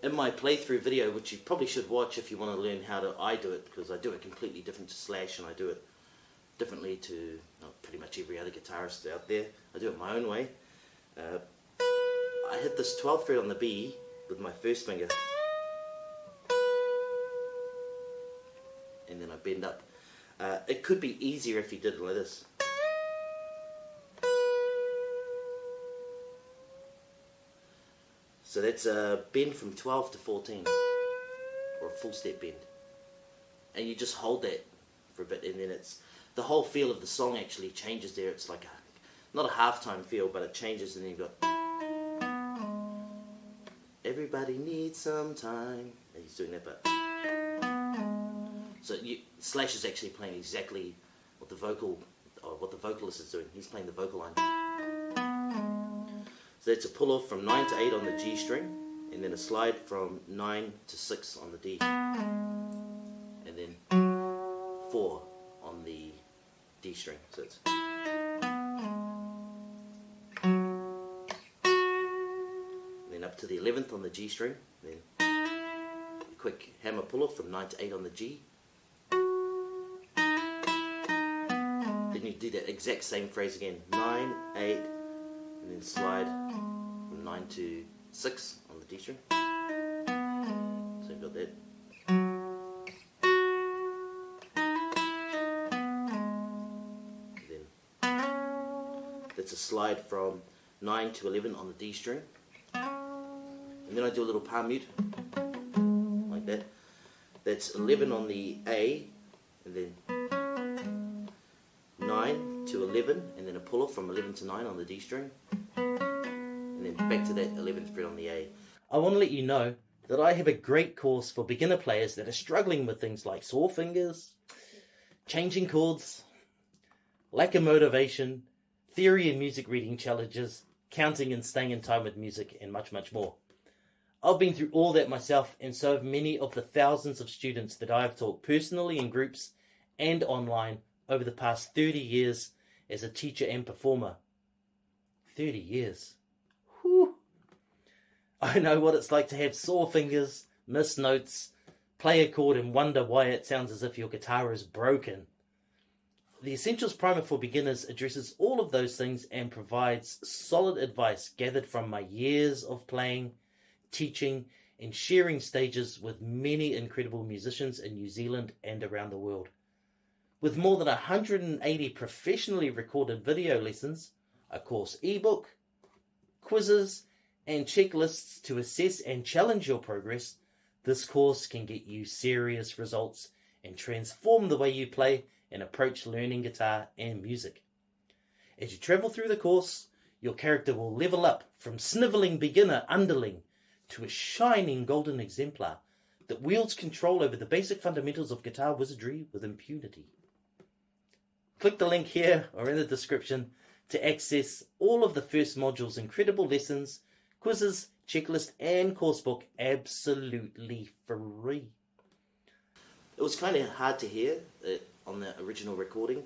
in my playthrough video, which you probably should watch if you want to learn how I do it, because I do it completely different to Slash, and I do it differently to pretty much every other guitarist out there. I do it my own way. I hit this 12th fret on the B with my first finger, and then I bend up. It could be easier if you did it like this. So that's a bend from 12 to 14, or a full step bend. And you just hold that for a bit, and then the whole feel of the song actually changes there. It's like not a halftime feel, but it changes, and then you've got everybody needs some time. And he's doing that, but so Slash is actually playing exactly what the vocalist is doing. He's playing the vocal line. So that's a pull off from 9 to 8 on the G string, and then a slide from 9 to 6 on the D, and then 4 on the D string. So it's then up to the 11th on the G string, then a quick hammer pull off from 9 to 8 on the G. Then you do that exact same phrase again, 9, 8, and then slide from 9 to 6 on the D string. So you've got that. Then that's a slide from 9 to 11 on the D string. And then I do a little palm mute, like that. That's 11 on the A, and then 9 to 11, and then a pull off from 11 to 9 on the D string, and then back to that 11th fret on the A. I want to let you know that I have a great course for beginner players that are struggling with things like sore fingers, changing chords, lack of motivation, theory and music reading challenges, counting and staying in time with music, and much, much more. I've been through all that myself, and so have many of the thousands of students that I have taught personally in groups and online over the past 30 years as a teacher and performer. 30 years. Whew. I know what it's like to have sore fingers, miss notes, play a chord and wonder why it sounds as if your guitar is broken. The Essentials Primer for Beginners addresses all of those things and provides solid advice gathered from my years of playing, teaching, and sharing stages with many incredible musicians in New Zealand and around the world. With more than 180 professionally recorded video lessons, a course ebook, quizzes, and checklists to assess and challenge your progress, this course can get you serious results and transform the way you play and approach learning guitar and music. As you travel through the course, your character will level up from snivelling beginner underling to a shining golden exemplar that wields control over the basic fundamentals of guitar wizardry with impunity. Click the link here or in the description to access all of the first module's incredible lessons, quizzes, checklist, and coursebook absolutely free. It was kind of hard to hear on the original recording,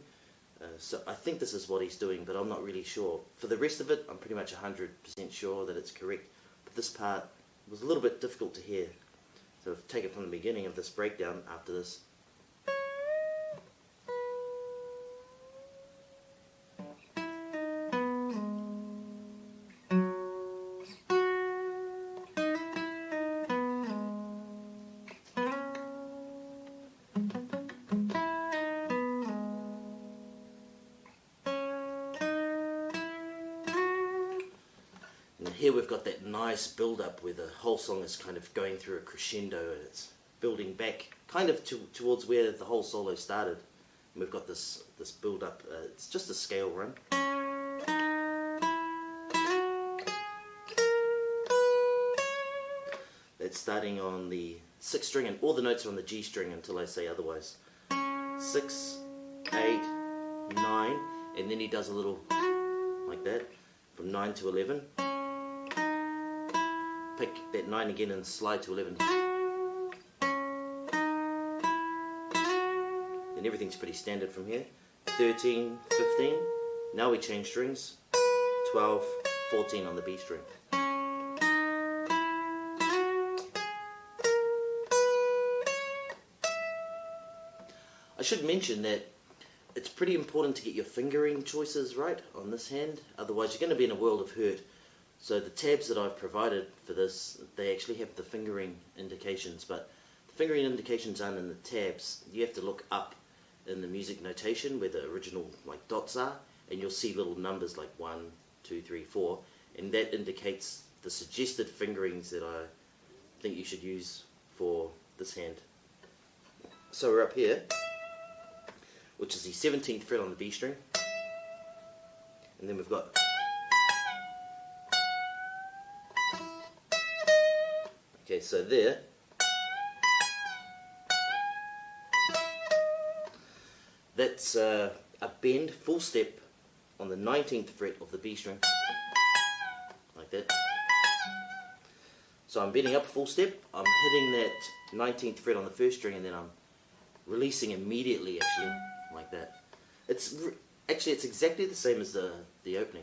so I think this is what he's doing, but I'm not really sure. For the rest of it, I'm pretty much 100% sure that it's correct, but this part was a little bit difficult to hear. So I've taken it from the beginning of this breakdown after this. Here we've got that nice build-up where the whole song is kind of going through a crescendo and it's building back kind of towards where the whole solo started. And we've got this build-up, it's just a scale run. It's starting on the 6th string, and all the notes are on the G string until I say otherwise. 6, 8, 9, and then he does a little like that from 9 to 11. Pick that 9 again and slide to 11. And everything's pretty standard from here. 13, 15. Now we change strings. 12, 14 on the B string. should mention that it's pretty important to get your fingering choices right on this hand, otherwise you're going to be in a world of hurt. So the tabs that I've provided for this, they actually have the fingering indications, but the fingering indications aren't in the tabs. You have to look up in the music notation where the original like dots are, and you'll see little numbers like 1, 2, 3, 4, and that indicates the suggested fingerings that I think you should use for this hand. So we're up here, which is the 17th fret on the B string, and then we've got okay, so there, that's a bend full step on the 19th fret of the B string, like that. So I'm bending up full step, I'm hitting that 19th fret on the first string, and then I'm releasing immediately, actually, like that. It's exactly the same as the opening,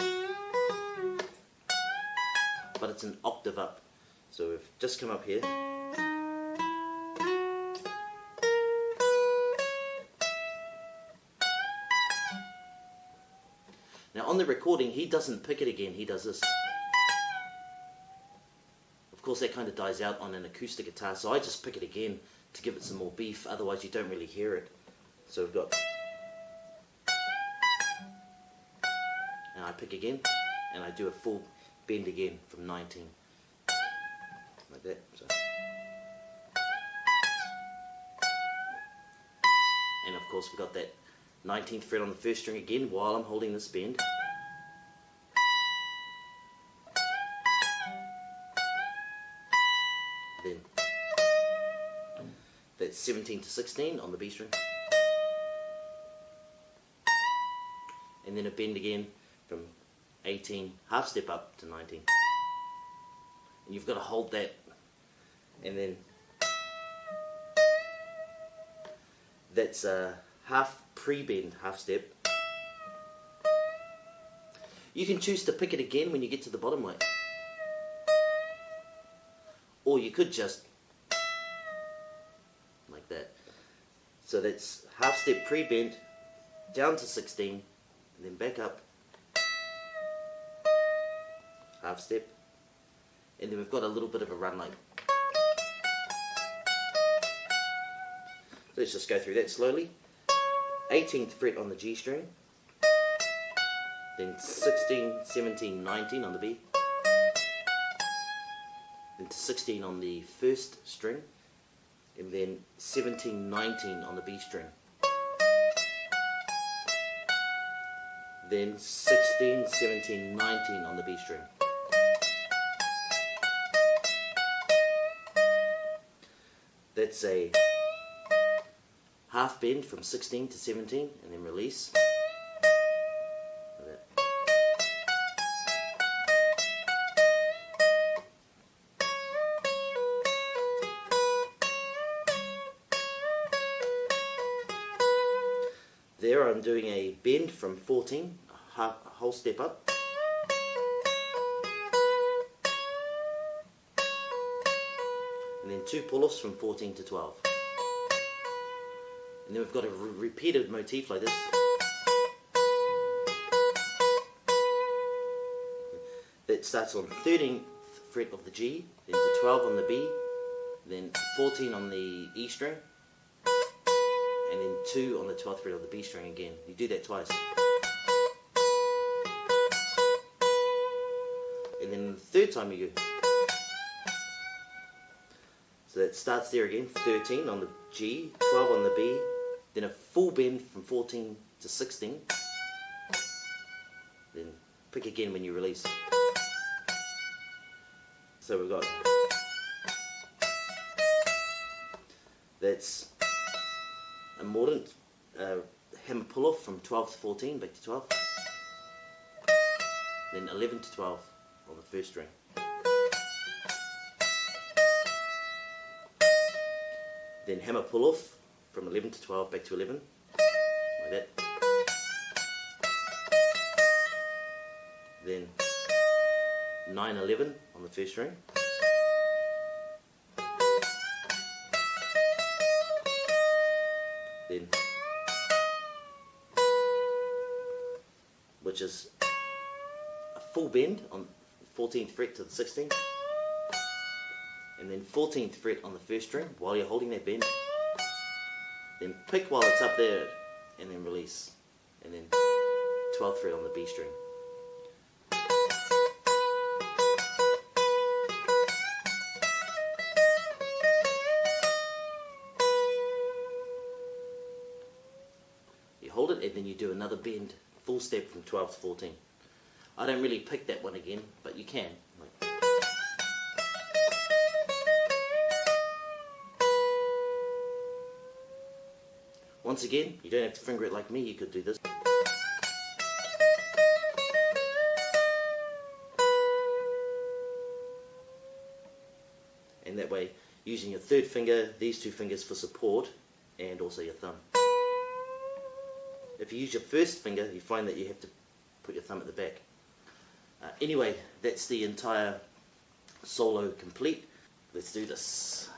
but it's an octave up. So we've just come up here. Now on the recording, he doesn't pick it again, he does this. Of course that kind of dies out on an acoustic guitar, so I just pick it again to give it some more beef, otherwise you don't really hear it. So we've got, and I pick again, and I do a full bend again from 19, like that. So. And of course we've got that 19th fret on the first string again while I'm holding this bend. Then that's 17 to 16 on the B string. And then a bend again from 18, half step up to 19. And you've got to hold that, and then that's a half pre-bend, half step. You can choose to pick it again when you get to the bottom way, or you could just like that. So that's half step pre-bend down to 16, and then back up, half step, and then we've got a little bit of a run like. So let's just go through that slowly. 18th fret on the G string, then 16, 17, 19 on the B, then to 16 on the first string, and then 17, 19 on the B string, then 16, 17, 19 on the B string. That's a half bend from 16 to 17, and then release. Like that. There I'm doing a bend from 14, a whole step up. And then 2 pull-offs from 14 to 12. And then we've got a repeated motif like this. That starts on 13th fret of the G, then to 12 on the B, then 14 on the E string, and then 2 on the 12th fret of the B string again. You do that twice. And then the third time you go. So that starts there again, 13 on the G, 12 on the B, then a full bend from 14 to 16, then pick again when you release. So we've got, that's a mordant hammer pull-off from 12 to 14, back to 12, then 11 to 12 on the first string. Then hammer pull-off from 11 to 12, back to 11, like that. Then 9, 11 on the first string. Then full bend on 14th fret to the 16th, and then 14th fret on the first string while you're holding that bend, then pick while it's up there, and then release, and then 12th fret on the B string. You hold it and then you do another bend, full step from 12 to 14. I don't really pick that one again, but you can. Once again, you don't have to finger it like me, you could do this. And that way, using your third finger, these two fingers for support, and also your thumb. If you use your first finger, you find that you have to put your thumb at the back. Anyway, that's the entire solo complete. Let's do this.